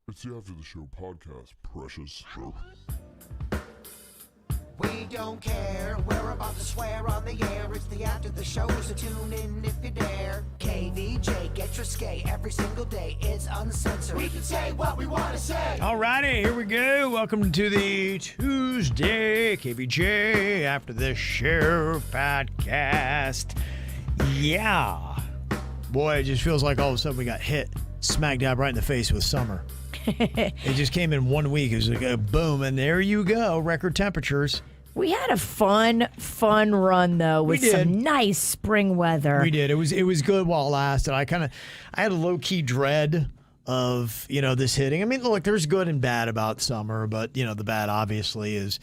It's the After the Show podcast, precious. We don't care, we're about to swear on the air. It's the After the Show, so tune in if you dare. KVJ, get your skate every single day. It's uncensored. We can say what we want to say. Alrighty, here we go. Welcome to the Tuesday KVJ After the Show podcast. Yeah. Boy, it just feels like all of a sudden we got hit smack dab right in the face with summer. It just came in 1 week. It was like a boom, and there you go. Record temperatures. We had a fun run though with some nice spring weather. We did. It was good while it lasted. I had a low key dread of this hitting. I mean, look, there's good and bad about summer, but the bad obviously is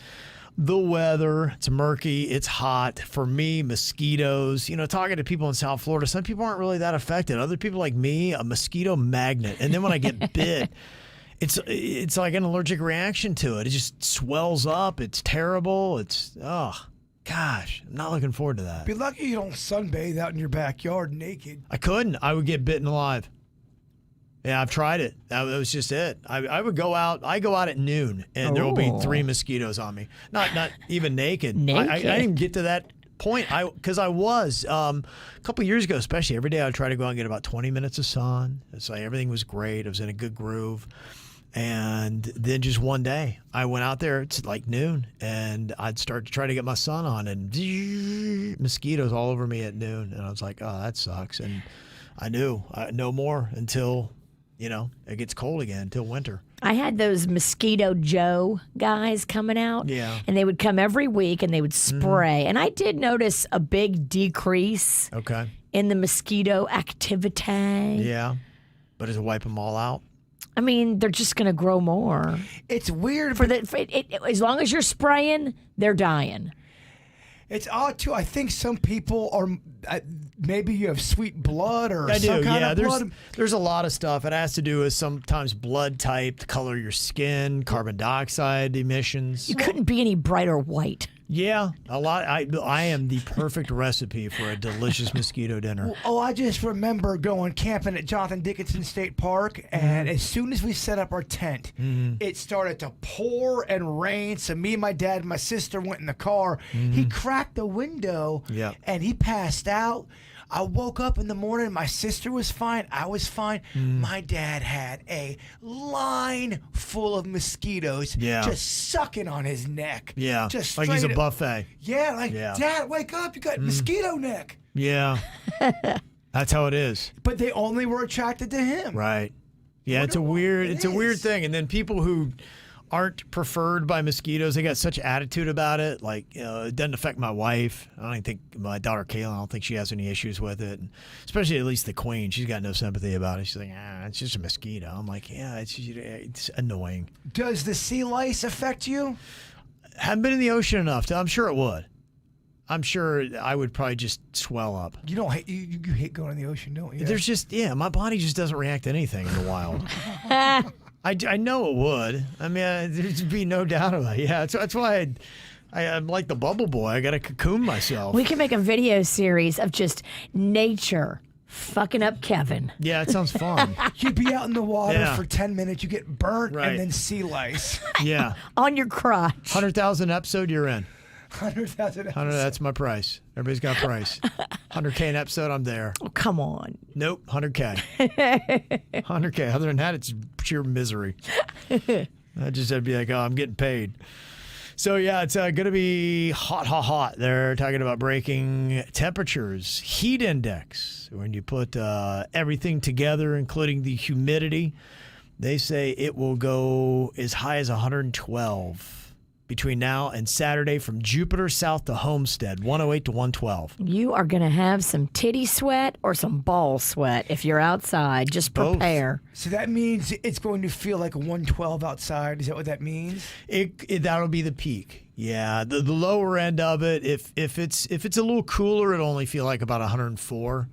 the weather. It's murky. It's hot. For me, mosquitoes. Talking to people in South Florida, some people aren't really that affected. Other people like me, a mosquito magnet. And then when I get bit, it's like an allergic reaction to it. It just swells up. It's terrible. Gosh, I'm not looking forward to that. Be lucky you don't sunbathe out in your backyard naked. I couldn't. I would get bitten alive. Yeah, I've tried it. That was just it. I would go out. I go out at noon, and there will be 3 mosquitoes on me. Not even naked. I didn't even get to that point. Because I was a couple years ago, especially every day. I would try to go out and get about 20 minutes of sun. It's like everything was great. I was in a good groove. And then just one day, I went out there. It's like noon, and I'd start to try to get my sun on, and mosquitoes all over me at noon. And I was like, oh, that sucks. And I knew no more until it gets cold again, until winter. I had those Mosquito Joe guys coming out. Yeah. And they would come every week and they would spray. And I did notice a big decrease in the mosquito activity. Yeah. But does it wipe them all out? I mean, they're just going to grow more. It's weird. As long as you're spraying, they're dying. It's odd, too. I think some people are, maybe you have sweet blood or I some do, kind of blood. There's a lot of stuff. It has to do with sometimes blood type, the color of your skin, carbon dioxide emissions. You couldn't be any brighter white. Yeah, a lot. I am the perfect recipe for a delicious mosquito dinner. Oh, I just remember going camping at Jonathan Dickinson State Park, and as soon as we set up our tent, it started to pour and rain. So me, my dad, and my sister went in the car. He cracked the window, and he passed out. I woke up in the morning. My sister was fine. I was fine. My dad had a line full of mosquitoes just sucking on his neck. Yeah, just like he's a buffet. Yeah, Dad, wake up. You got mosquito neck. Yeah, that's how it is. But they only were attracted to him. Right. Yeah, it's a weird thing. And then people who aren't preferred by mosquitoes, they got such attitude about it. Like, it doesn't affect my wife. I don't even think my daughter Kayla, I don't think she has any issues with it. And especially at least the queen, she's got no sympathy about it. She's like, it's just a mosquito. I'm like, yeah, it's annoying. Does the sea lice affect you? Haven't been in the ocean enough. I'm sure it would. I'm sure I would probably just swell up. You don't hate you hate going in the ocean, don't you? There's just my body just doesn't react to anything in the wild. I know it would. I mean, there'd be no doubt about it. Yeah, that's why I'm like the bubble boy. I got to cocoon myself. We can make a video series of just nature fucking up Kevin. Yeah, it sounds fun. You'd be out in the water for 10 minutes. You get burnt and then sea lice. Yeah. On your crotch. 100,000 episode, you're in. 100,000 100, that's my price. Everybody's got a price. 100K an episode, I'm there. Oh, come on. Nope, 100K. 100K. Other than that, it's pure misery. I'd be like, I'm getting paid. So, yeah, it's going to be hot. They're talking about breaking temperatures. Heat index, when you put everything together, including the humidity, they say it will go as high as 112 between now and Saturday from Jupiter south to Homestead, 108 to 112. You are going to have some titty sweat or some ball sweat if you're outside. Just prepare. So that means it's going to feel like 112 outside. Is that what that means? That'll be the peak. Yeah, the lower end of it. If it's a little cooler, it'll only feel like about 104.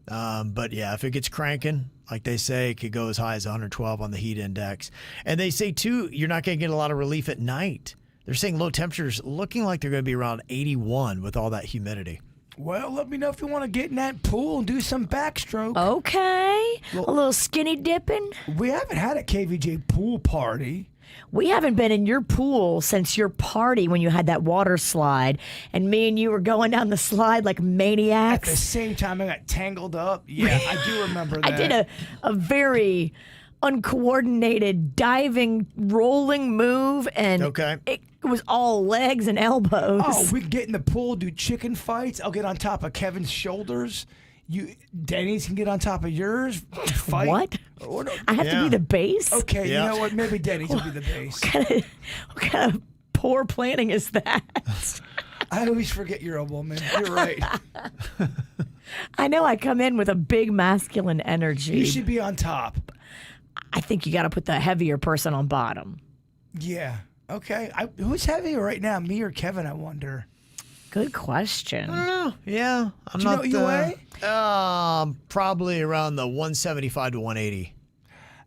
But yeah, if it gets cranking, like they say, it could go as high as 112 on the heat index. And they say too, you're not going to get a lot of relief at night. They're saying low temperatures looking like they're going to be around 81 with all that humidity. Well, let me know if you want to get in that pool and do some backstroke. Okay. A little skinny dipping. We haven't had a KVJ pool party. We haven't been in your pool since your party when you had that water slide, and me and you were going down the slide like maniacs. At the same time, I got tangled up. Yeah, I do remember that. I did a very uncoordinated diving, rolling move, and it was all legs and elbows. Oh, we get in the pool, do chicken fights. I'll get on top of Kevin's shoulders. Denny's can get on top of yours. Fight. What? I have to be the base? Okay, you know what? Maybe Denny's will be the base. What kind of poor planning is that? I always forget you're a woman. You're right. I know I come in with a big masculine energy. You should be on top. I think you got to put the heavier person on bottom. Yeah. Okay. Who's heavier right now, me or Kevin, I wonder? Good question. I don't know. Yeah. Do you know what you weigh? Probably around the 175 to 180.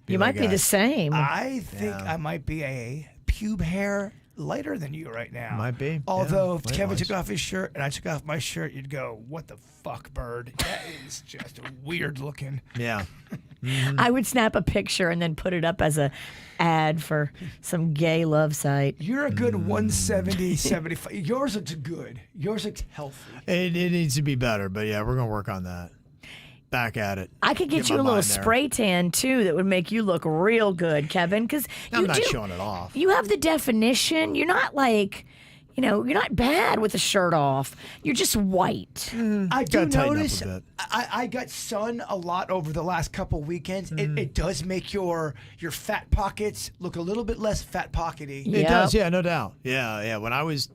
You might be the same. I think I might be a pube hair lighter than you right now. Might be. Although if Kevin took off his shirt and I took off my shirt, you'd go, what the fuck, bird? That is just weird looking. Yeah. Mm-hmm. I would snap a picture and then put it up as a ad for some gay love site. You're a good 170, 75. Yours looks good. Yours looks healthy. It needs to be better, but yeah, we're going to work on that. Back at it. I could get you a little spray tan, too, that would make you look real good, Kevin, because I'm not showing it off. You have the definition. You're not like... you're not bad with the shirt off. You're just white. I do notice I got sun a lot over the last couple weekends. It does make your fat pockets look a little bit less fat pockety. It does, yeah, no doubt. Yeah. When I was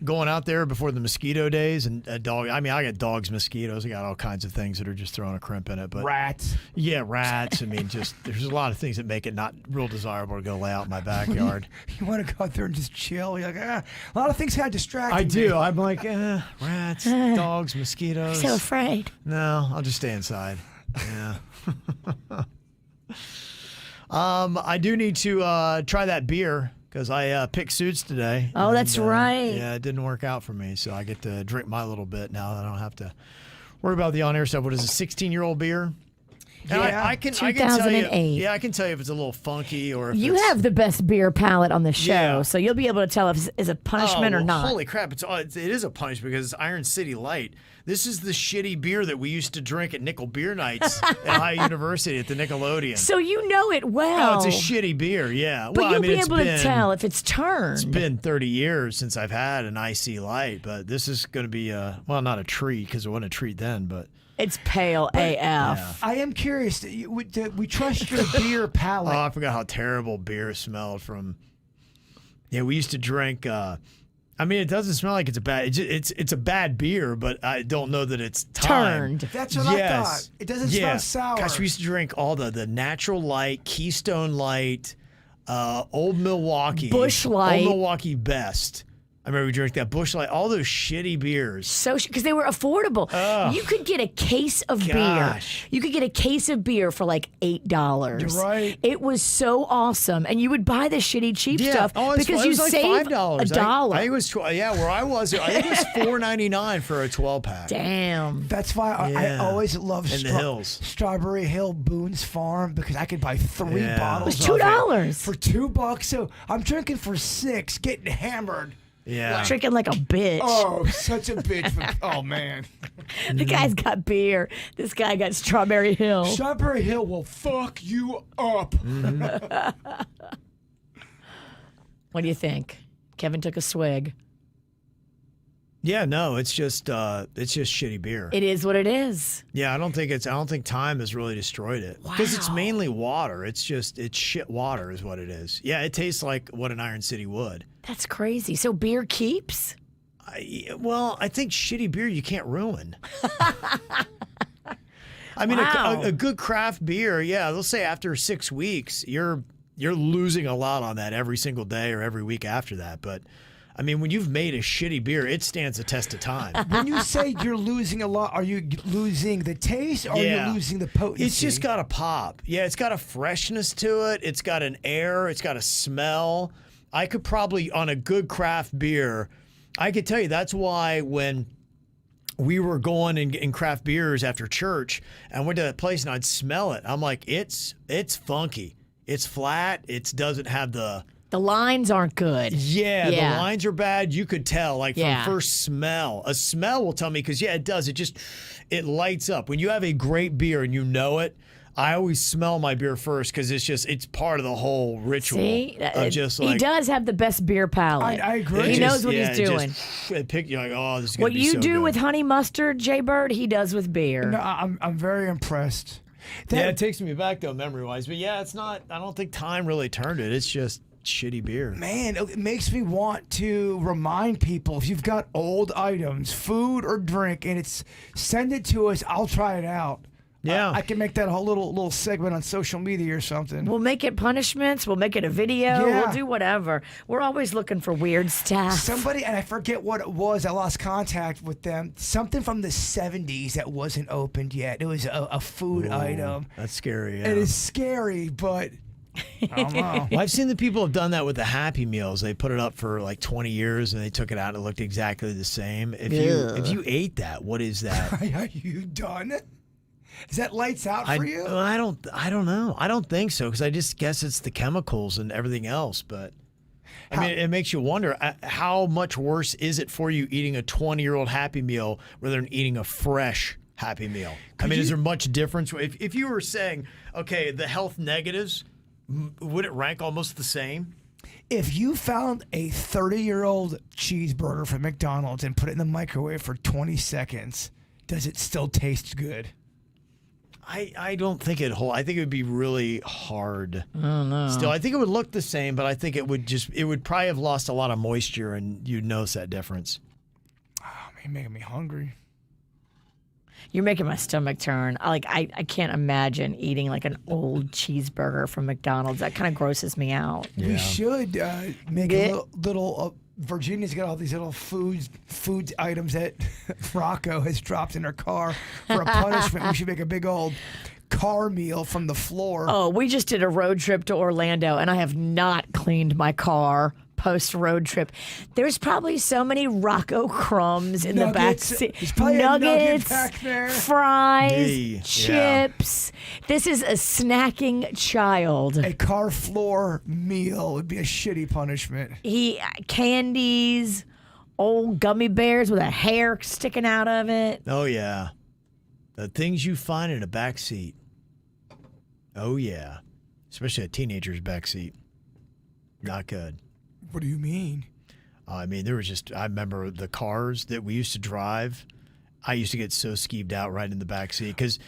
going out there before the mosquito days and I got dogs, mosquitoes. I got all kinds of things that are just throwing a crimp in it. But rats. Yeah, rats. There's a lot of things that make it not real desirable to go lay out in my backyard. You want to go out there and just chill. You're like, a lot of things kind of distract me. I do. I'm like, rats, dogs, mosquitoes. So afraid. No, I'll just stay inside. Yeah. I do need to try that beer because I picked suits today. Oh, that's right. Yeah, it didn't work out for me, so I get to drink my little bit now. I don't have to worry about the on-air stuff. What is it, 16-year-old beer? Yeah, I can 2008. tell you, I can tell you if it's a little funky or if you have the best beer palate on the show, so you'll be able to tell if it's a punishment or not. Holy crap! It is a punishment because it's Iron City Light. This is the shitty beer that we used to drink at Nickel Beer Nights at Ohio University at the Nickelodeon. So you know it well. Oh, it's a shitty beer, yeah. But you'll be able to tell if it's turned. It's been 30 years since I've had an IC Light, but this is going to be not a treat because it wasn't a treat then, but. It's pale AF. Yeah. I am curious. We trust your beer palate. Oh, I forgot how terrible beer smelled from. Yeah, we used to drink. It doesn't smell like it's a bad. It's a bad beer, but I don't know that it's turned. That's what I thought. It doesn't smell sour. Gosh, we used to drink all the Natural Light, Keystone Light, Old Milwaukee, Busch Light, Old Milwaukee Best. I remember we drank that Busch Light, all those shitty beers. So, because they were affordable. You could get a case of beer. You could get a case of beer for like $8. You're right. It was so awesome. And you would buy the shitty cheap stuff because you like saved $5. $1. I think it was, where I was, I think it was $4.99 for a 12-pack. Damn. That's why I always love Strawberry Hill Boone's Farm because I could buy 3 bottles. It was $2. For $2. So I'm drinking for $6, getting hammered. Yeah. Drinking like a bitch. Oh, such a bitch. Oh, man. The guy's got beer. This guy got Strawberry Hill. Strawberry Hill will fuck you up. Mm-hmm. What do you think? Kevin took a swig. Yeah, no, it's just shitty beer. It is what it is. Yeah, I don't think time has really destroyed it because it's mainly water. It's shit water is what it is. Yeah, it tastes like what an Iron City would. That's crazy. So beer keeps? I think shitty beer you can't ruin. A good craft beer, they'll say after 6 weeks, you're losing a lot on that every single day or every week after that. But when you've made a shitty beer, it stands the test of time. When you say you're losing a lot, are you losing the taste or are you losing the potency? It's just got a pop. Yeah, it's got a freshness to it. It's got an air. It's got a smell. I could probably, on a good craft beer, I could tell you that's why when we were going and craft beers after church, and I went to that place and I'd smell it. I'm like, it's funky. It's flat. It doesn't have the lines aren't good. Yeah, the lines are bad. You could tell, like from first smell. A smell will tell me because it does. It lights up when you have a great beer and you know it. I always smell my beer first because it's part of the whole ritual. See, of just like, he does have the best beer palate. I agree. He knows what he's doing. You're like, oh, this is what gonna be you so do good. with honey mustard, Jay Bird, he does with beer. No, I'm very impressed. It takes me back though, memory wise. But it's not. I don't think time really turned it. It's just shitty beer. Man, it makes me want to remind people, if you've got old items, food or drink, and send it to us. I'll try it out. Yeah, I can make that a whole little segment on social media or something. We'll make it punishments. We'll make it a video. Yeah. We'll do whatever. We're always looking for weird stuff. Somebody, and I forget what it was, I lost contact with them. Something from the 70s that wasn't opened yet. It was a food item. That's scary. Yeah. It is scary, but I don't know. Well, I've seen the people have done that with the Happy Meals. They put it up for like 20 years and they took it out and it looked exactly the same. If you ate that, what is that? Are you done? Is that lights out for you? I don't know. I don't think so because I just guess it's the chemicals and everything else. But I mean, it makes you wonder how much worse is it for you eating a 20-year-old Happy Meal rather than eating a fresh Happy Meal? Is there much difference? If you were saying, okay, the health negatives, would it rank almost the same? If you found a 30-year-old cheeseburger from McDonald's and put it in the microwave for 20 seconds, does it still taste good? I don't think it hold. I think it would be really hard. I don't know. Still, I think it would look the same, but I think it would probably have lost a lot of moisture, and you'd notice that difference. Oh, man, you're making me hungry. You're making my stomach turn. I can't imagine eating like an old cheeseburger from McDonald's. That kind of grosses me out. Yeah. We should make a little Virginia's got all these little food items that Rocco has dropped in her car for a punishment. We should make a big old car meal from the floor. Oh, we just did a road trip to Orlando, and I have not cleaned my car post-road trip. There's probably so many Rocco crumbs in the back seat. Nuggets, back there. Fries, chips. This is a snacking child. A car floor meal would be a shitty punishment. Candies, old gummy bears with a hair sticking out of it. Oh, yeah. The things you find in a back seat. Oh, yeah. Especially a teenager's back seat. Not good. What do you mean? I remember the cars that we used to drive. I used to get so skeeved out right in the back seat because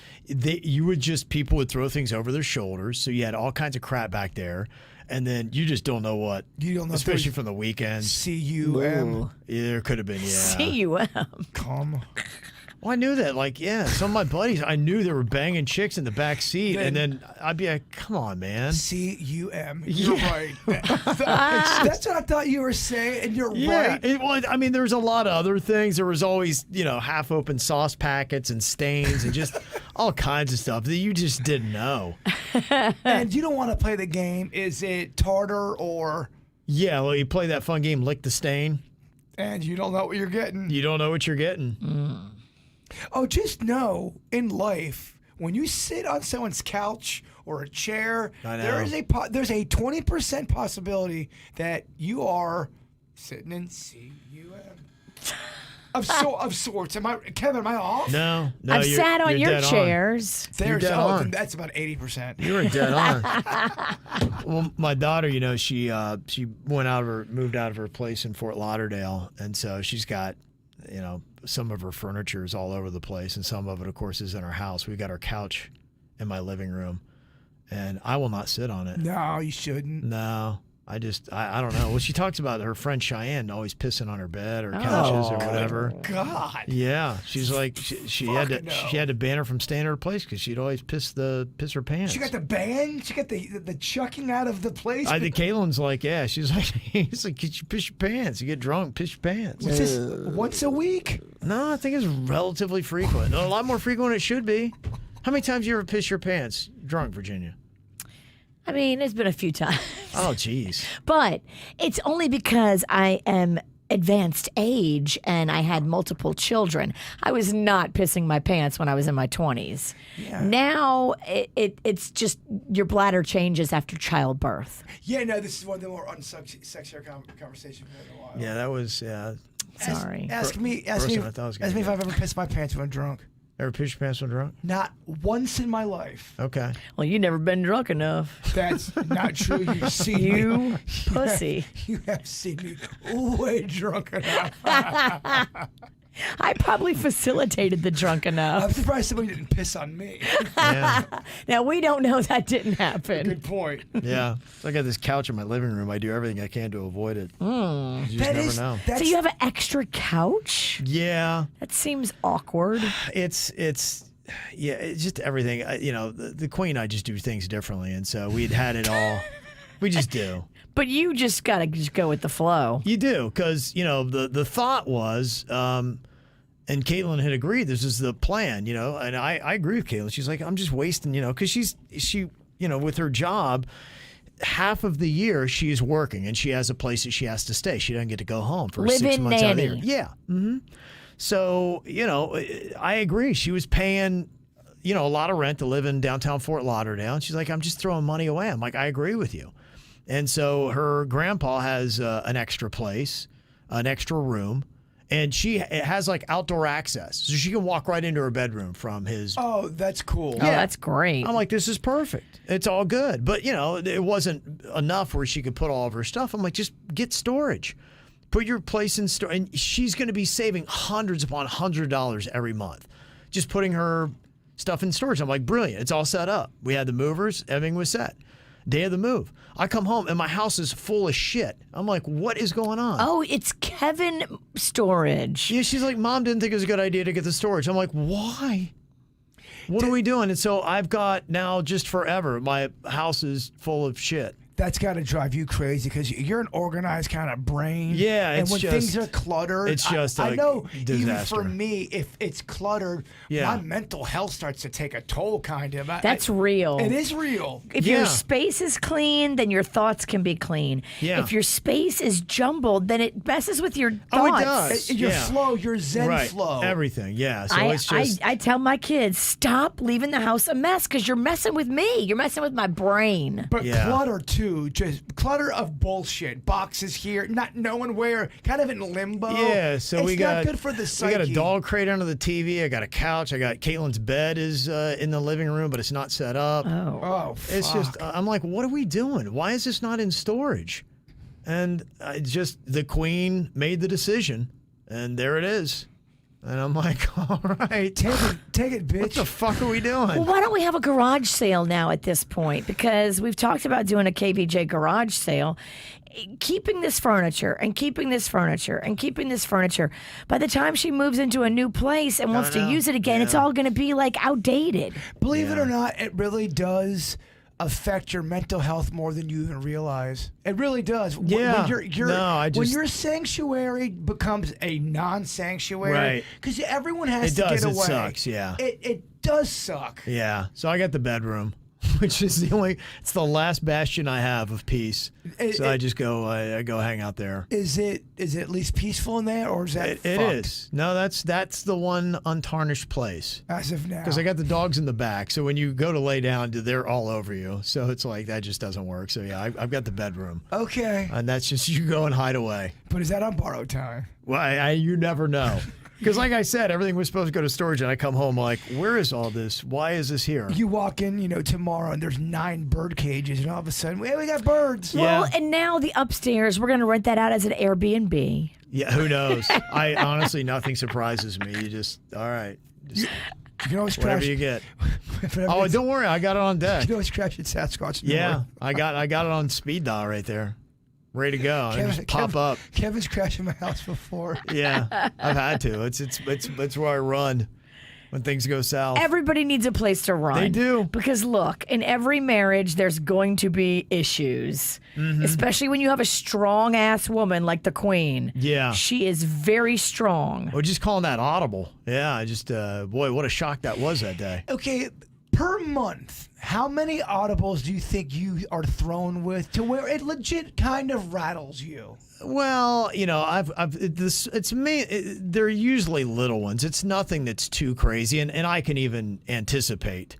people would throw things over their shoulders. So you had all kinds of crap back there. And then you just don't know what. You don't know. Especially from the weekends. C-U-M. Yeah, there could have been, yeah. C-U-M. Come. Well, I knew that. Some of my buddies, I knew they were banging chicks in the back seat, and then I'd be like, "Come on, man." C-U-M. You're right. That's what I thought you were saying, and you're right. There was a lot of other things. There was always, half-open sauce packets and stains and just all kinds of stuff that you just didn't know. And you don't want to play the game. Is it tartar or? Yeah, well, you play that fun game, Lick the Stain. And you don't know what you're getting. You don't know what you're getting. Mm. Oh, just know in life, when you sit on someone's couch or a chair, there's a 20% possibility that you are sitting in C-U-M. Of sorts. Kevin, am I off? No. I've sat on your chairs. That's about 80%. You were dead on. Well, my daughter, she moved out of her place in Fort Lauderdale, and so she's got, some of her furniture is all over the place, and some of it, of course, is in our house. We got our couch in my living room, and I will not sit on it. No, you shouldn't. No. I don't know. Well, she talks about her friend Cheyenne always pissing on her bed or couches or whatever. God. Yeah, she's like she had to ban her from staying at her place because she'd always piss her pants. She got the ban. She got the chucking out of the place. I think Caitlin's like, yeah. She's like, he's like, you piss your pants. You get drunk, piss your pants. What's this? Once a week? No, I think it's relatively frequent. A lot more frequent than it should be. How many times you ever piss your pants drunk, Virginia? It's been a few times. Oh, jeez. But it's only because I am advanced age and I had multiple children, I was not pissing my pants when I was in my 20s. Yeah. Now it's just your bladder changes after childbirth. Yeah, no, this is one of the more unsexier conversations we've had in a while. Yeah, that was. Sorry. Ask me if I've ever pissed my pants when I'm drunk. Ever pissed your pants when drunk? Not once in my life. Okay. Well, you never been drunk enough. That's not true. You've seen me. You pussy. You have seen me way drunk enough. I probably facilitated the drunk enough. I'm surprised somebody didn't piss on me. Yeah. Now, we don't know that didn't happen. Good point. Yeah. So I got this couch in my living room. I do everything I can to avoid it. You just never know. So you have an extra couch? Yeah. That seems awkward. It's just everything. The Queen and I just do things differently. And so we'd had it all. We just do. But you just got to just go with the flow. You do, because, the thought was, and Caitlin had agreed, this is the plan, and I agree with Caitlin. She's like, I'm just wasting, because she with her job, half of the year she's working and she has a place that she has to stay. She doesn't get to go home for 6 months out of the year. Yeah. Mm-hmm. So, I agree. She was paying, a lot of rent to live in downtown Fort Lauderdale. And she's like, I'm just throwing money away. I'm like, I agree with you. And so her grandpa has an extra place, an extra room, and it has like outdoor access. So she can walk right into her bedroom from his. Oh, that's cool. Yeah, that's great. I'm like, this is perfect. It's all good. But, it wasn't enough where she could put all of her stuff. I'm like, just get storage. Put your place in storage. And she's going to be saving hundreds upon $100 every month just putting her stuff in storage. I'm like, brilliant. It's all set up. We had the movers. Everything was set. Day of the move. I come home and my house is full of shit. I'm like, what is going on? Oh, it's Kevin storage. Yeah, she's like, Mom didn't think it was a good idea to get the storage. I'm like, why? What are we doing? And so I've got now just forever, my house is full of shit. That's got to drive you crazy because you're an organized kind of brain. Yeah, and when things are cluttered, it's just I know disaster. Even for me, if it's cluttered, my mental health starts to take a toll. Kind of. That's real. It is real. If your space is clean, then your thoughts can be clean. Yeah. If your space is jumbled, then it messes with your thoughts. Oh, it does. Your flow, your zen flow, everything. Yeah. So it's just. I tell my kids, stop leaving the house a mess because you're messing with me. You're messing with my brain. But clutter too. Just clutter of bullshit. Boxes here, not knowing where, kind of in limbo. Yeah, so it's not good for the psyche. We got a dog crate under the TV. I got a couch. I got Caitlin's bed is in the living room, but it's not set up. Oh, it's just. I'm like, what are we doing? Why is this not in storage? And the Queen made the decision, and there it is. And I'm like, all right. Take it, bitch. What the fuck are we doing? Well, why don't we have a garage sale now at this point? Because we've talked about doing a KVJ garage sale. Keeping this furniture and keeping this furniture and keeping this furniture. By the time she moves into a new place and wants to use it again, it's all going to be like outdated. Believe it or not, it really does affect your mental health more than you even realize. It really does. Yeah. When your sanctuary becomes a non-sanctuary, because everyone has to get away. It sucks, yeah. It does suck. Yeah. So I got the bedroom, which is it's the last bastion I have of peace. I just go, I go hang out there. Is it at least peaceful in there, or is that It is. No, that's the one untarnished place. As of now. Because I got the dogs in the back, so when you go to lay down, they're all over you. So it's like, that just doesn't work. So yeah, I've got the bedroom. Okay. And that's just, you go and hide away. But is that on borrowed time? Well, you never know. Because like I said, everything was supposed to go to storage, and I come home like, where is all this? Why is this here? You walk in, tomorrow, and there's 9 bird cages, and all of a sudden, we got birds. Well, and now the upstairs, we're going to rent that out as an Airbnb. Yeah, who knows? I honestly, nothing surprises me. You just, all right. You can always whatever crash. You get. Oh, don't worry, I got it on deck. You can always crash at Sasquatch. Yeah, I got it on speed dial right there. Ready to go. Just pop up. Kevin's crashed my house before. Yeah, I've had to. It's where I run when things go south. Everybody needs a place to run. They do. Because look, in every marriage, there's going to be issues. Mm-hmm. Especially when you have a strong-ass woman like the Queen. Yeah. She is very strong. We're just calling that audible. Yeah, boy, what a shock that was that day. Okay, Per month, how many audibles do you think you are thrown with to where it legit kind of rattles you? Well, they're usually little ones. It's nothing that's too crazy, and I can even anticipate,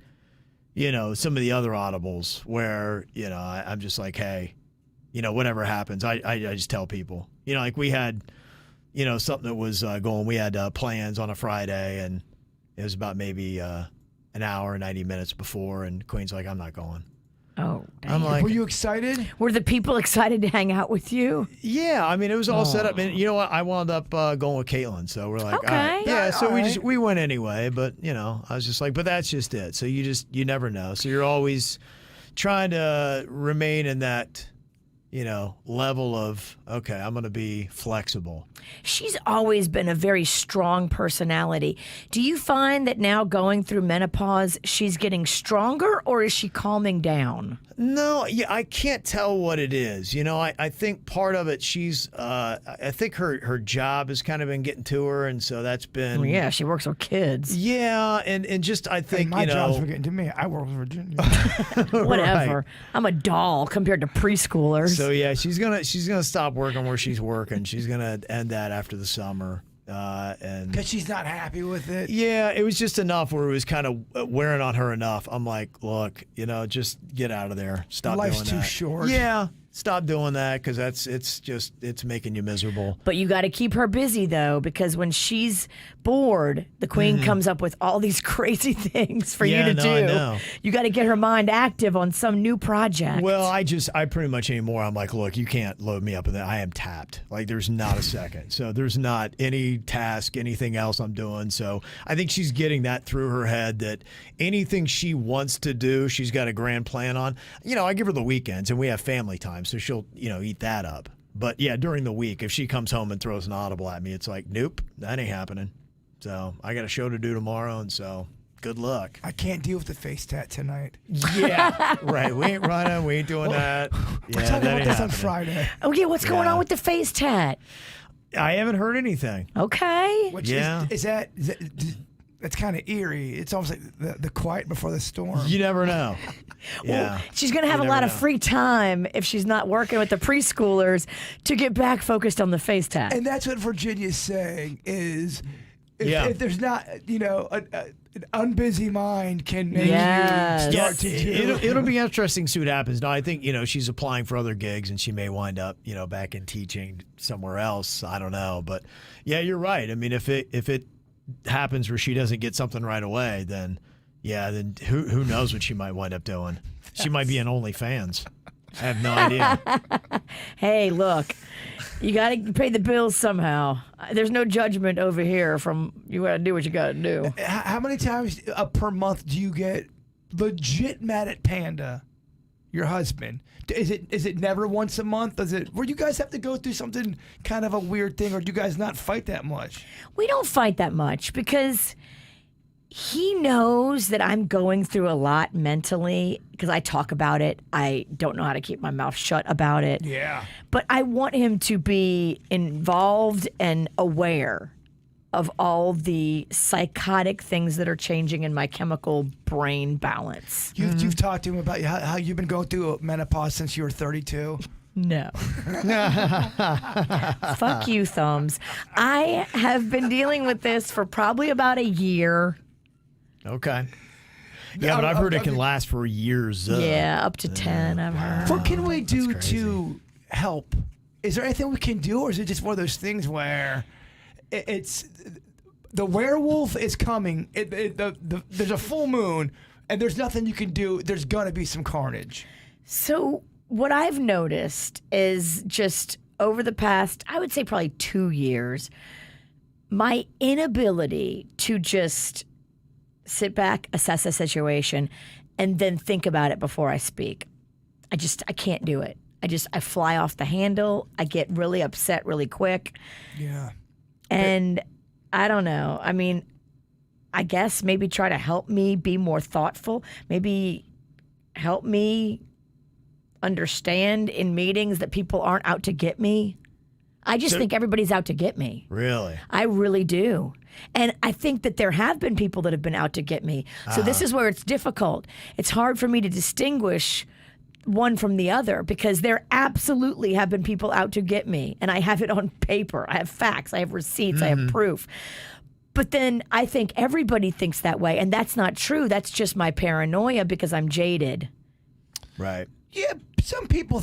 some of the other audibles where, I'm just like, hey, whatever happens, I just tell people, like we had, something that was going, we had plans on a Friday, and it was about maybe an hour, 90 minutes before, and Queen's like, I'm not going. Oh, dang. I'm like, were you excited? Were the people excited to hang out with you? Yeah, I mean, it was all set up, and you know what? I wound up going with Caitlin, so we're like, Okay. all right. Yeah, so all right. we went anyway, but I was just like, but that's just it. So you never know. So you're always trying to remain in that, level of, okay, I'm going to be flexible. She's always been a very strong personality. Do you find that now going through menopause, she's getting stronger, or is she calming down? No, yeah, I can't tell what it is. I think part of it, I think her job has kind of been getting to her, and so that's been. Well, yeah, she works with kids. Yeah, and just I think My job's been getting to me. I work with Virginia. Whatever. Right. I'm a doll compared to preschoolers. So yeah, she's gonna stop working where she's working. She's gonna end that after the summer, and Because she's not happy with it. yeah, it was just enough where it was kind of wearing on her enough. I'm like, look, just get out of there. Stop Life's doing too that. short. Yeah, stop doing that because it's making you miserable. But you got to keep her busy, though, because when she's bored, the queen comes up with all these crazy things for you to do. I know. You got to get her mind active on some new project. Well, I pretty much anymore. I'm like, look, you can't load me up with that. I am tapped. Like, there's not a second. So there's not any task, anything else I'm doing. So I think she's getting that through her head that anything she wants to do, she's got a grand plan on. I give her the weekends and we have family time, so she'll, eat that up. But yeah, during the week, if she comes home and throws an audible at me, it's like, nope, that ain't happening. So I got a show to do tomorrow, and so good luck. I can't deal with the face tat tonight. Yeah, right. We ain't running. We ain't doing that. Yeah, We're talking that about ain't this on happening. Friday. Oh, yeah, what's going on with the face tat? I haven't heard anything. Okay. Which Yeah. is that that's kind of eerie. It's almost like the quiet before the storm. You never know. Yeah. She's going to have You a lot never of know. free time if she's not working with the preschoolers to get back focused on the face tat. And that's what Virginia's saying is if there's not, an unbusy mind can make Yes. you start to do. It'll be interesting to see what happens. Now, I think, she's applying for other gigs and she may wind up, back in teaching somewhere else. I don't know. But yeah, you're right. I mean, if it happens where she doesn't get something right away, then who knows what she might wind up doing. She might be in OnlyFans. I have no idea. Hey, look, you got to pay the bills somehow. There's no judgment over here from you got to do what you got to do. How many times per month do you get legit mad at Panda, your husband? Is it never once a month? Where you guys have to go through something kind of a weird thing, or do you guys not fight that much? We don't fight that much because he knows that I'm going through a lot mentally because I talk about it. I don't know how to keep my mouth shut about it. Yeah. But I want him to be involved and aware of all the psychotic things that are changing in my chemical brain balance. You've talked to him about how you've been going through menopause since you were 32. No. Fuck you, Thumbs. I have been dealing with this for probably about a year. Okay. Yeah, but I've heard it can last for years. Yeah, up to 10, I've heard. What can we do that's crazy. to help? Is there anything we can do, or is it just one of those things where it's the werewolf is coming? There's a full moon, and there's nothing you can do. There's gonna be some carnage. So what I've noticed is just over the past, I would say probably 2 years, my inability to just sit back, assess a situation, and then think about it before I speak. I can't do it. I fly off the handle. I get really upset really quick. Yeah. And I don't know. I mean, I guess maybe try to help me be more thoughtful. Maybe help me understand in meetings that people aren't out to get me. I just think everybody's out to get me. Really? I really do. And I think that there have been people that have been out to get me. So this is where it's difficult. It's hard for me to distinguish one from the other because there absolutely have been people out to get me. And I have it on paper. I have facts. I have receipts. I have proof. But then I think everybody thinks that way. And that's not true. That's just my paranoia because I'm jaded. Right. Yeah, some people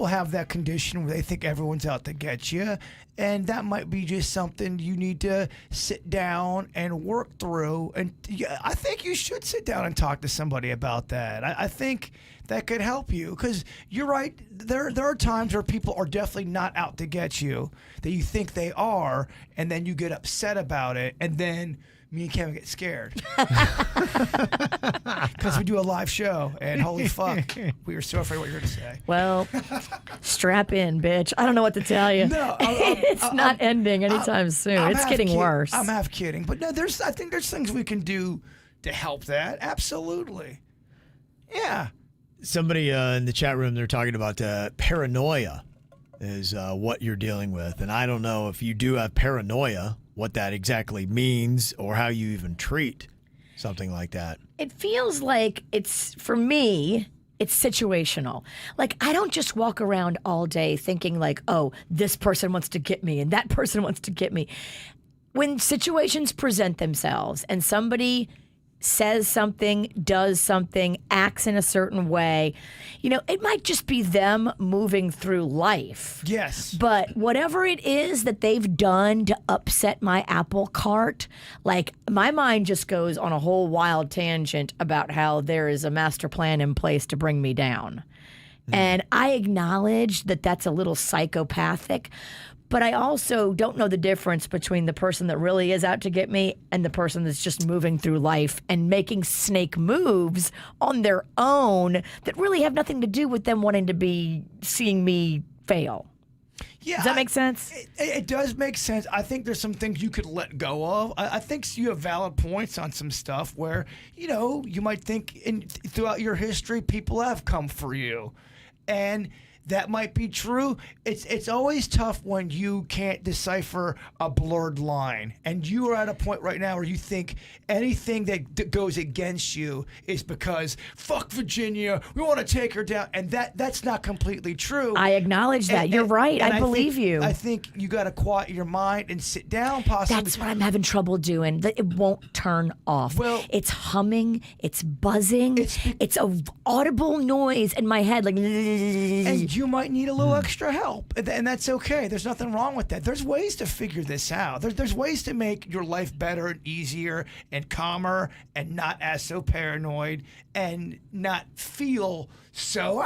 have that condition where they think everyone's out to get you, and that might be just something you need to sit down and work through. And yeah, I think you should sit down and talk to somebody about that. I think that could help you because you're right. There are times where people are definitely not out to get you that you think they are, and then you get upset about it, and then me and Kevin get scared because we do a live show, and holy fuck, we were so afraid what you were going to say. Well, strap in, bitch. I don't know what to tell you. No, it's not ending anytime soon. It's getting worse. I'm half kidding, but no, I think there's things we can do to help that. Absolutely. Yeah. Somebody in the chat room, they're talking about paranoia is what you're dealing with. And I don't know if you do have paranoia, what that exactly means or how you even treat something like that. It feels like for me, it's situational. Like, I don't just walk around all day thinking like, oh, this person wants to get me and that person wants to get me. When situations present themselves and somebody says something, does something, acts in a certain way, it might just be them moving through life. Yes. But whatever it is that they've done to upset my apple cart, like my mind just goes on a whole wild tangent about how there is a master plan in place to bring me down. And I acknowledge that that's a little psychopathic, but I also don't know the difference between the person that really is out to get me and the person that's just moving through life and making snake moves on their own that really have nothing to do with them wanting to be seeing me fail. Yeah, does that make sense? It does make sense. I think there's some things you could let go of. I think you have valid points on some stuff where, you might think throughout your history, people have come for you. And that might be true. It's always tough when you can't decipher a blurred line. And you are at a point right now where you think anything that goes against you is because, fuck Virginia, we want to take her down. And that's not completely true. I acknowledge that. You're right. I believe you. I think you got to quiet your mind and sit down possibly. That's what I'm having trouble doing. It won't turn off. Well, it's humming. It's buzzing. It's a audible noise in my head. Like, and you might need a little extra help, and that's okay. There's nothing wrong with that. There's ways to figure this out. There's ways to make your life better and easier and calmer and not as so paranoid and not feel so,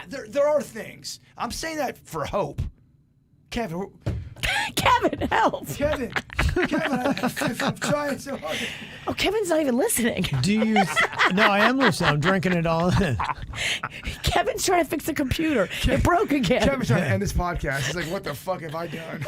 there are things. I'm saying that for hope. Kevin, help. Kevin, I'm trying so hard. Oh, Kevin's not even listening. Do you? No, I am listening. I'm drinking it all in. Kevin's trying to fix the computer. It broke again. Kevin's trying to end this podcast. He's like, what the fuck have I done?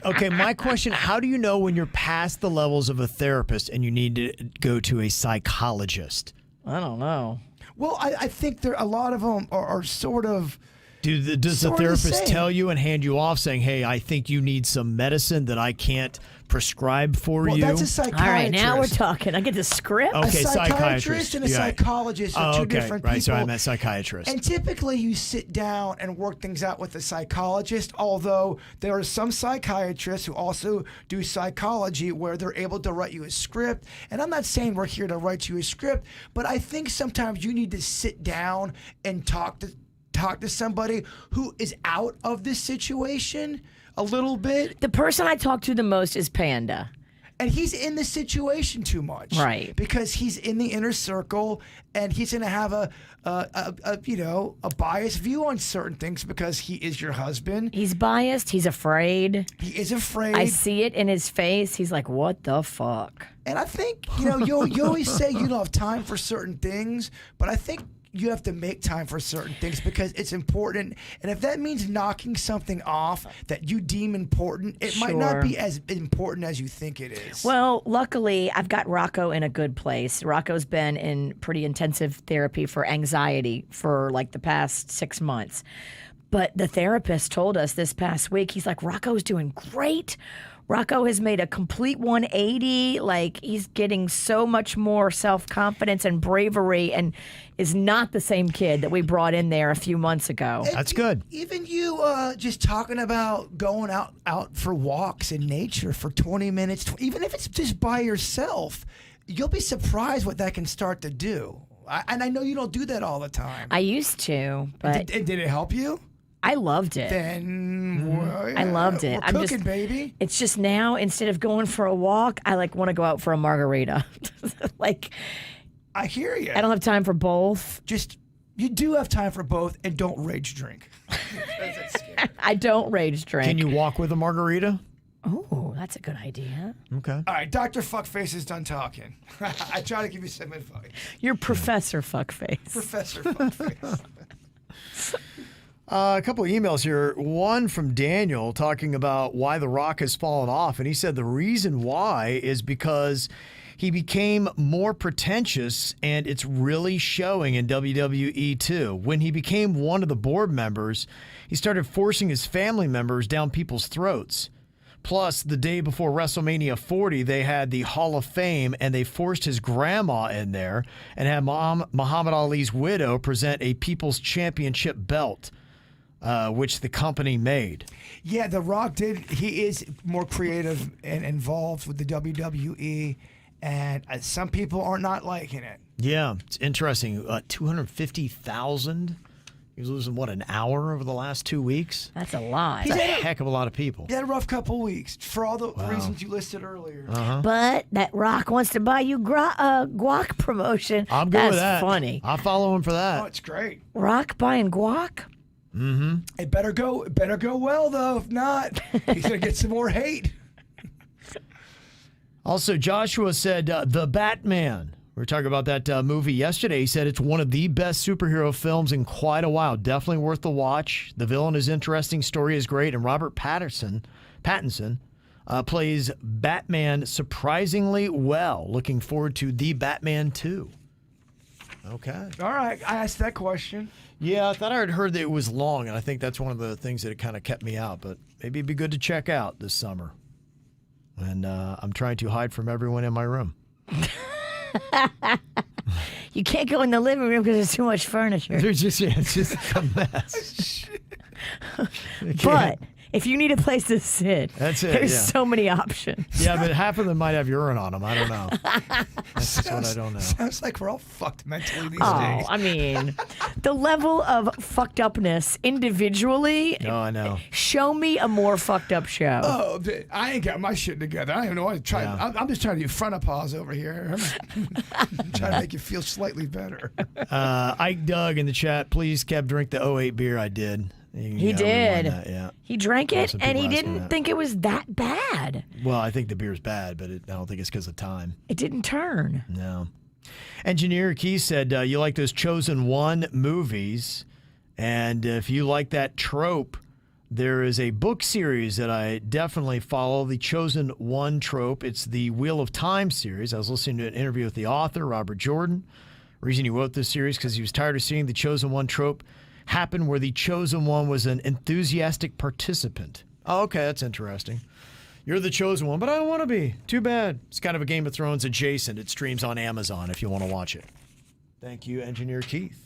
Okay, my question, how do you know when you're past the levels of a therapist and you need to go to a psychologist? I don't know. Well, I think a lot of them are sort of... Does the therapist tell you and hand you off saying, hey, I think you need some medicine that I can't prescribe for you? That's a psychiatrist. All right, now we're talking. I get the script. Okay, a psychiatrist and a psychologist are two different people. Right, so I meant psychiatrist. And typically you sit down and work things out with a psychologist, although there are some psychiatrists who also do psychology where they're able to write you a script. And I'm not saying we're here to write you a script, but I think sometimes you need to sit down and talk to somebody who is out of this situation a little bit. The person I talk to the most is Panda. And he's in the situation too much. Right. Because he's in the inner circle and he's going to have a biased view on certain things because he is your husband. He's biased. He's afraid. He is afraid. I see it in his face. He's like, what the fuck? And I think, you always say you don't have time for certain things, but I think you have to make time for certain things because it's important. And if that means knocking something off that you deem important, it might not be as important as you think it is. Well, luckily, I've got Rocco in a good place. Rocco's been in pretty intensive therapy for anxiety for like the past 6 months. But the therapist told us this past week, he's like, Rocco's doing great. Rocco has made a complete 180. Like, he's getting so much more self-confidence and bravery and is not the same kid that we brought in there a few months ago. That's good. Even you just talking about going out for walks in nature for 20 minutes, even if it's just by yourself, you'll be surprised what that can start to do. And I know you don't do that all the time. I used to, but Did it help you? I loved it. Then well, yeah, I loved it. We're cooking, baby. It's just now, instead of going for a walk, I want to go out for a margarita. I hear you. I don't have time for both. You do have time for both, and don't rage drink. I don't rage drink. Can you walk with a margarita? Oh, that's a good idea. Okay. All right, Dr. Fuckface is done talking. I try to give you some advice. You're Professor Fuckface. Professor Fuckface. A couple of emails here. One from Daniel talking about why The Rock has fallen off. And he said the reason why is because he became more pretentious, and it's really showing in WWE too. When he became one of the board members, he started forcing his family members down people's throats. Plus, the day before WrestleMania 40, they had the Hall of Fame, and they forced his grandma in there and had Muhammad Ali's widow present a People's Championship belt. Which the company made. Yeah, The Rock did. He is more creative and involved with the WWE, and some people are not liking it. Yeah, it's interesting. 250,000. He was losing, an hour over the last 2 weeks? That's a lot. That's a heck of a lot of people. He had a rough couple weeks for all the reasons you listed earlier. But that Rock wants to buy you guac promotion. I'm good That's with that. Funny. I'll follow him for Oh, that. it's great. Rock buying guac? Mm-hmm. It better go well, though. If not, he's going to get some more hate. Also, Joshua said, The Batman. We were talking about that movie yesterday. He said it's one of the best superhero films in quite a while. Definitely worth the watch. The villain is interesting. Story is great. And Robert Pattinson plays Batman surprisingly well. Looking forward to The Batman 2. Okay. All right, I asked that question. Yeah, I thought I had heard that it was long, and I think that's one of the things that kind of kept me out. But maybe it'd be good to check out this summer. And I'm trying to hide from everyone in my room. You can't go in the living room because there's too much furniture. It's just a mess. But if you need a place to sit, That's it, there's yeah. so many options. Yeah, but half of them might have urine on them. I don't know. That's just what I don't know. Sounds like we're all fucked mentally these Oh, days. I mean, the level of fucked upness individually. No, I know. Show me a more fucked up show. Oh, I ain't got my shit together. I don't even know what to try. Yeah. I'm just trying to do front of pause over here. I'm trying to make you feel slightly better. Ike Doug in the chat, please, Kev, drink the 08 beer I did. He did. Yeah. He drank it, Some and he people asking didn't that. think it was that bad. Well, I think the beer's bad, but I don't think it's because of time. It didn't turn. No. Engineer Key said, you like those Chosen One movies, and if you like that trope, there is a book series that I definitely follow, the Chosen One trope. It's the Wheel of Time series. I was listening to an interview with the author, Robert Jordan. The reason he wrote this series because he was tired of seeing the Chosen One trope happen where the Chosen One was an enthusiastic participant. Oh, okay, that's interesting. You're the chosen one, but I don't want to be. Too bad. It's kind of a Game of Thrones adjacent. It streams on Amazon if you want to watch it. Thank you, Engineer Keith.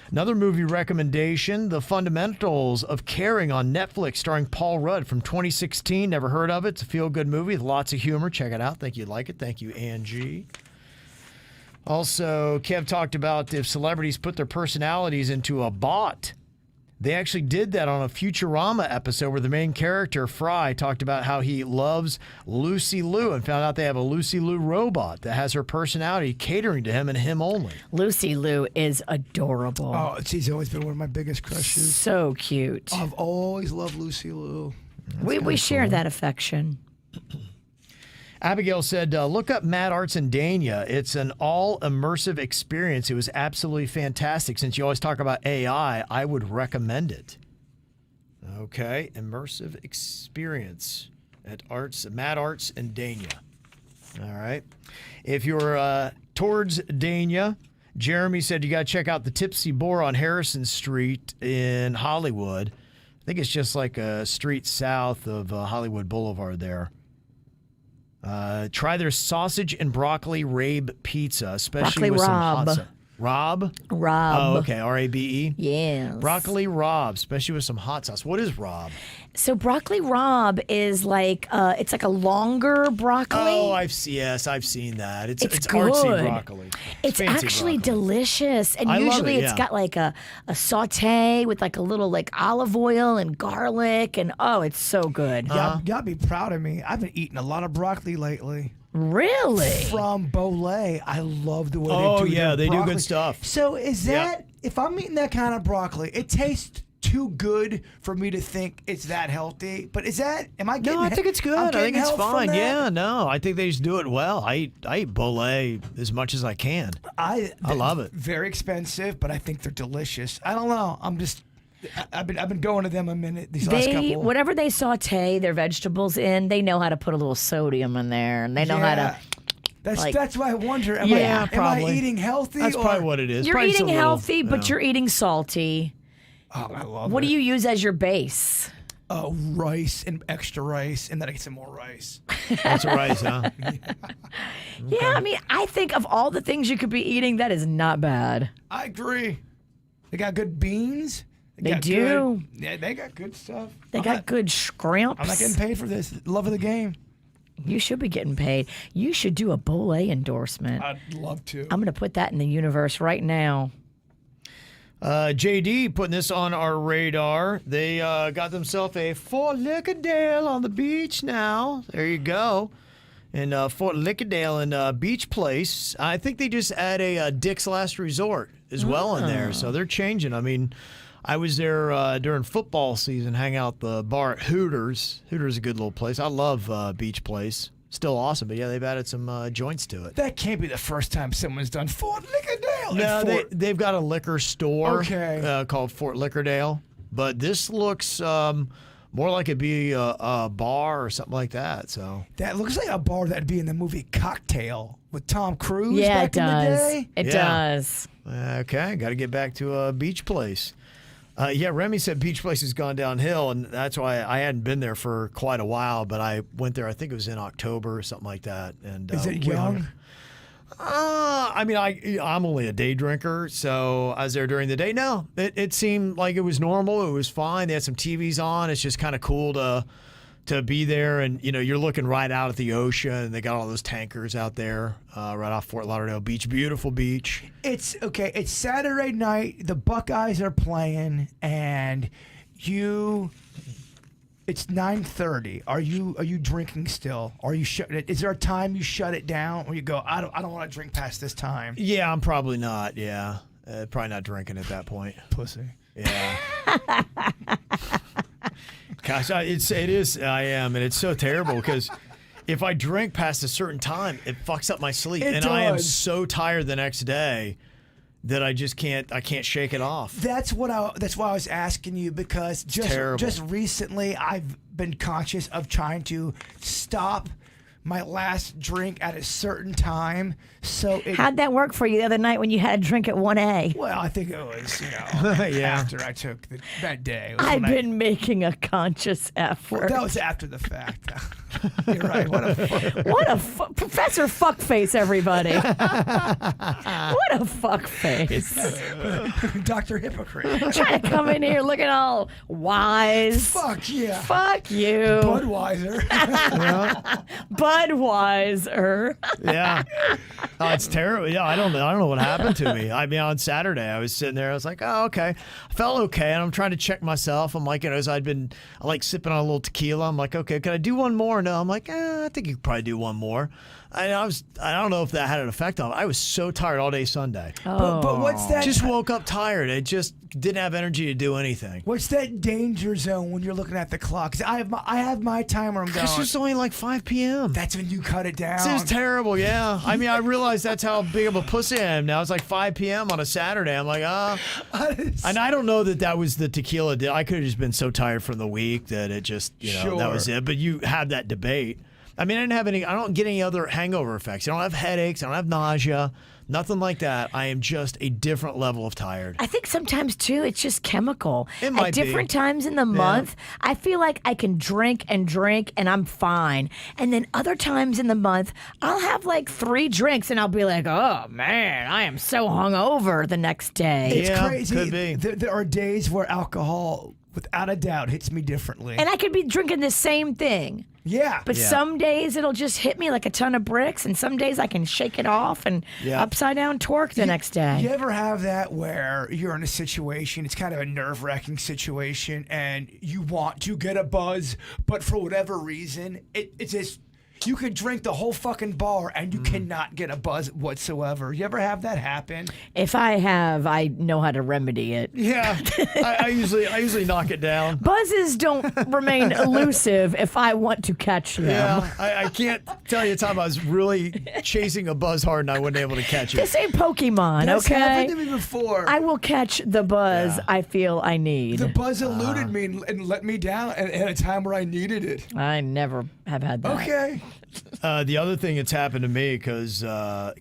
Another movie recommendation, The Fundamentals of Caring on Netflix, starring Paul Rudd from 2016. Never heard of it. It's a feel-good movie with lots of humor. Check it out. Think you'd like it. Thank you, Angie. Also, Kev talked about if celebrities put their personalities into a bot. They actually did that on a Futurama episode where the main character, Fry, talked about how he loves Lucy Liu and found out they have a Lucy Liu robot that has her personality catering to him and him only. Lucy Liu is adorable. Oh, she's always been one of my biggest crushes. So cute. I've always loved Lucy Liu. We share that affection. Abigail said, look up Mad Arts and Dania. It's an all-immersive experience. It was absolutely fantastic. Since you always talk about AI, I would recommend it. Okay, immersive experience at Mad Arts and Dania. All right. If you're towards Dania, Jeremy said you got to check out the Tipsy Boar on Harrison Street in Hollywood. I think it's just like a street south of Hollywood Boulevard there. Try their sausage and broccoli rabe pizza, especially Broccoli with some Rob. hot sauce. Rob? Rob. Oh, okay. R-A-B-E? Yes. Broccoli Rob, especially with some hot sauce. What is Rob? So broccoli Rob is like it's like a longer broccoli. Oh, I've seen that. It's It's artsy good. broccoli. It's fancy actually broccoli. delicious, and I love usually it, it's yeah. got like a saute with like a little like olive oil and garlic, and oh, it's so good. Y'all be proud of me. I've been eating a lot of broccoli lately. Really? From Bolay. I love the way Oh, they do yeah, their they do good broccoli. stuff. So is Yep. that, if I'm eating that kind of broccoli, it tastes too good for me to think it's that healthy. But is that, am I getting No, I think it's good. I'm I getting think it's health from fine. that? Yeah, no, I think they just do it well. I eat Bolay as much as I can. I love it. Very expensive, but I think they're delicious. I don't know. I've been going to them a minute these last couple. Whatever they saute their vegetables in, they know how to put a little sodium in there, and they know how to. That's why I wonder. Am Yeah, I probably. eating healthy? That's or? probably what it is. You're Probably just eating a little- healthy, but yeah. you're eating salty. Oh, I love What it. do you use as your base? Rice and extra rice, and then I get some more rice. That's rice, huh? Yeah, I mean, I think of all the things you could be eating, that is not bad. I agree. They got good beans. They got do. Good, yeah, they got good stuff. They got good scrimps. I'm not getting paid for this. Love of the game. You should be getting paid. You should do a Bolay endorsement. I'd love to. I'm going to put that in the universe right now. JD putting this on our radar. They got themselves a Fort Lickerdale on the beach now. There you go. In Fort Lickerdale in Beach Place. I think they just add a Dick's Last Resort as well in there. So they're changing. I mean, I was there during football season, hang out at the bar at Hooters. Hooters is a good little place. I love Beach Place. Still awesome, but yeah, they've added some joints to it. That can't be the first time someone's done Fort Lickerdale. No, they've got a liquor store Okay. called Fort Lickerdale, but this looks more like it'd be a bar or something like that. So That looks like a bar that'd be in the movie Cocktail with Tom Cruise Yeah, back it in the does. day. It Yeah. does. okay, got to get back to a Beach Place. Yeah, Remy said Beach Place has gone downhill, and that's why I hadn't been there for quite a while. But I went there. I think it was in October or something like that. And Is it we hung- young? I mean, I'm only a day drinker, so I was there during the day. No, it seemed like it was normal. It was fine. They had some TVs on. It's just kind of cool to be there, and you're looking right out at the ocean. And they got all those tankers out there right off Fort Lauderdale Beach. Beautiful beach. It's okay. It's Saturday night. The Buckeyes are playing, and it's 9:30. Are you drinking still? Are you is there a time you shut it down, or you go? I don't want to drink past this time. Yeah, I'm probably not. Yeah, probably not drinking at that point. Pussy. Yeah. Gosh, it is. I am, and it's so terrible because if I drink past a certain time, it fucks up my sleep, It and I am does. so tired the next day that I just can't. I can't shake it off. That's why I was asking you, because terrible. just recently I've been conscious of trying to stop my last drink at a certain time. So How'd that work for you the other night when you had a drink at 1A? well, I think it was Yeah. after I took that day. It was I've when been making a conscious effort. that was after the fact. You're right. What a What a Professor Fuckface, everybody. What a fuckface. Dr. Hypocrite. Trying to come in here looking all wise. Fuck yeah. Fuck you. Budweiser. Budweiser. Yeah. Oh, it's terrible. Yeah, I don't know what happened to me. I mean, on Saturday, I was sitting there. I was like, oh, okay. I felt okay, and I'm trying to check myself. I'm like, as I like sipping on a little tequila. I'm like, okay, can I do one more? No, I'm like, I think you could probably do one more. I don't know if that had an effect on me. I was so tired all day Sunday. But what's that? Just woke up tired. It just didn't have energy to do anything. What's that danger zone when you're looking at the clock? 'Cause I have my time where I'm going. It's just only like 5 p.m. That's when you cut it down. This is terrible, yeah. I mean, I realize that's how big of a pussy I am now. It's like 5 p.m. on a Saturday. I'm like, And I don't know that was the tequila deal. I could have just been so tired from the week that it just, that Sure. was it. But you had that debate. I mean, I don't get any other hangover effects. I don't have headaches. I don't have nausea. Nothing like that. I am just a different level of tired. I think sometimes, too, it's just chemical. It might At different times in the month, I feel like I can drink and I'm fine. And then other times in the month, I'll have like 3 drinks and I'll be like, oh, man, I am so hungover the next day. It's crazy. Could be. There are days where alcohol, without a doubt, hits me differently. And I could be drinking the same thing. Yeah. But some days it'll just hit me like a ton of bricks, and some days I can shake it off and upside down torque the next day. You ever have that where you're in a situation, it's kind of a nerve-wracking situation, and you want to get a buzz, but for whatever reason, it's just... You could drink the whole fucking bar and you cannot get a buzz whatsoever. You ever have that happen? If I have, I know how to remedy it. Yeah, I usually knock it down. Buzzes don't remain elusive if I want to catch them. Yeah, I can't tell you a time I was really chasing a buzz hard and I wasn't able to catch it. This ain't Pokemon, That's okay? happened to me before. I will catch the buzz I feel I need. The buzz eluded me and let me down at a time where I needed it. I never have had that. Okay. The other thing that's happened to me, because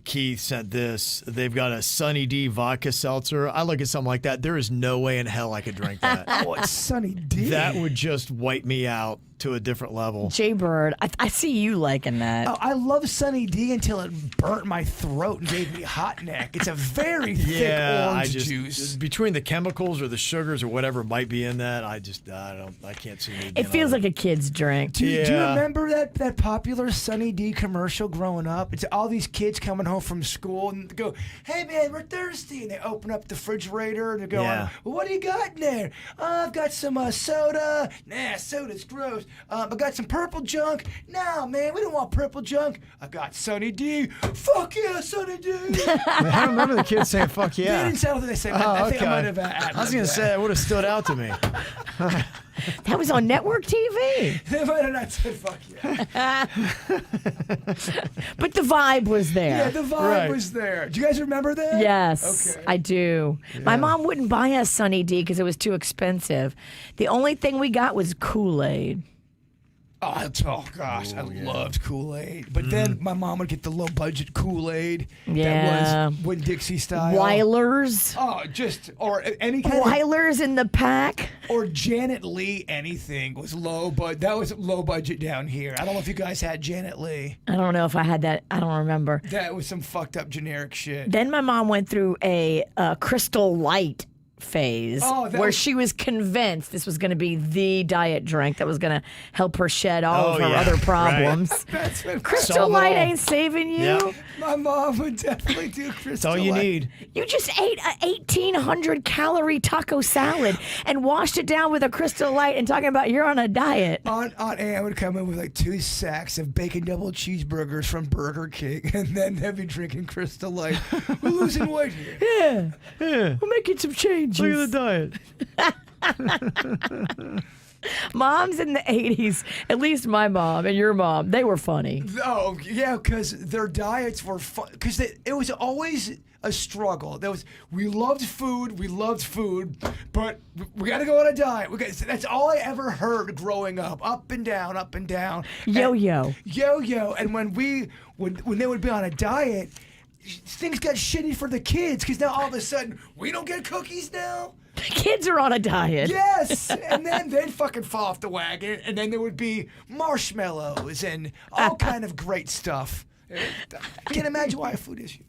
Keith sent this, they've got a Sunny D vodka seltzer. I look at something like that. There is no way in hell I could drink that. Oh, it's Sunny D. That would just wipe me out to a different level. Jay Bird, I see you liking that. Oh, I love Sunny D until it burnt my throat and gave me hot neck. It's a very thick orange juice. Between the chemicals or the sugars or whatever might be in that, I can't see me. It feels like a kid's drink. Do you remember that popular Sunny D commercial growing up? It's all these kids coming home from school and they go, "Hey man, we're thirsty," and they open up the refrigerator and they're going, "Well, what do you got in there?" "I've got some soda." "Nah, soda's gross." "I got some purple junk." "No, man, we don't want purple junk." "I got Sunny D." "Fuck yeah, Sunny D." I remember the kids saying "fuck yeah." They didn't sound like they said. I think I might have. I was gonna say it would have stood out to me. That was on network TV. They might have not said "fuck yeah." But the vibe was there. Yeah, the vibe was there. Do you guys remember that? Yes, okay. I do. Yeah. My mom wouldn't buy us Sunny D because it was too expensive. The only thing we got was Kool-Aid. Oh gosh, I loved Kool-Aid. But then my mom would get the low-budget Kool-Aid that was Winn-Dixie style. Weiler's. Oh, or any kind Weiler's in the pack. Or Janet Lee, anything was low, but that was low budget down here. I don't know if you guys had Janet Lee. I don't know if I had that. I don't remember. That was some fucked up generic shit. Then my mom went through a Crystal Light phase where she was convinced this was going to be the diet drink that was going to help her shed all of her other problems. Right. Crystal Light ain't saving you. Yep. My mom would definitely do Crystal Light. That's all you need. You just ate a 1,800 calorie taco salad and washed it down with a Crystal Light and talking about you're on a diet. Aunt Ann would come in with like 2 sacks of bacon double cheeseburgers from Burger King, and then they'd be drinking Crystal Light. We're losing weight here. Yeah. We're making some changes. Look at the diet. Moms in the 80s, at least my mom and your mom, they were funny. Oh, yeah, because their diets were fun. Because it was always a struggle. We loved food, but we got to go on a diet. That's all I ever heard growing up. Up and down, up and down. Yo-yo. Yo-yo. And when they would be on a diet, things got shitty for the kids because now all of a sudden we don't get cookies now. The kids are on a diet. Yes, and then they'd fucking fall off the wagon, and then there would be marshmallows and all kind of great stuff. I can't imagine why I have food issues.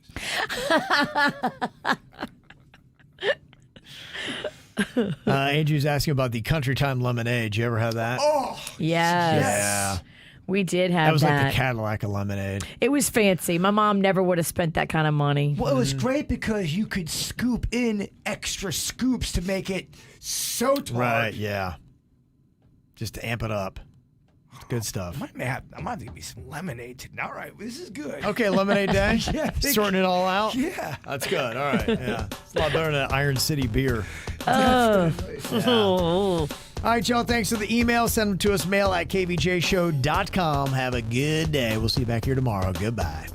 Andrew's asking about the Country Time lemonade. Did you ever have that? Oh, yes. Yeah. We did have that. That was like the Cadillac of lemonade. It was fancy. My mom never would have spent that kind of money. Well, it was great because you could scoop in extra scoops to make it so tart. Right, yeah. Just to amp it up. It's good stuff. I might give me some lemonade tonight. All right, this is good. Okay, lemonade day? Yeah, sorting it all out? Yeah. That's good. All right, yeah. It's a lot better than Iron City beer. Definitely. Yeah. All right, y'all. Thanks for the email. Send them to us, mail@kvjshow.com. Have a good day. We'll see you back here tomorrow. Goodbye.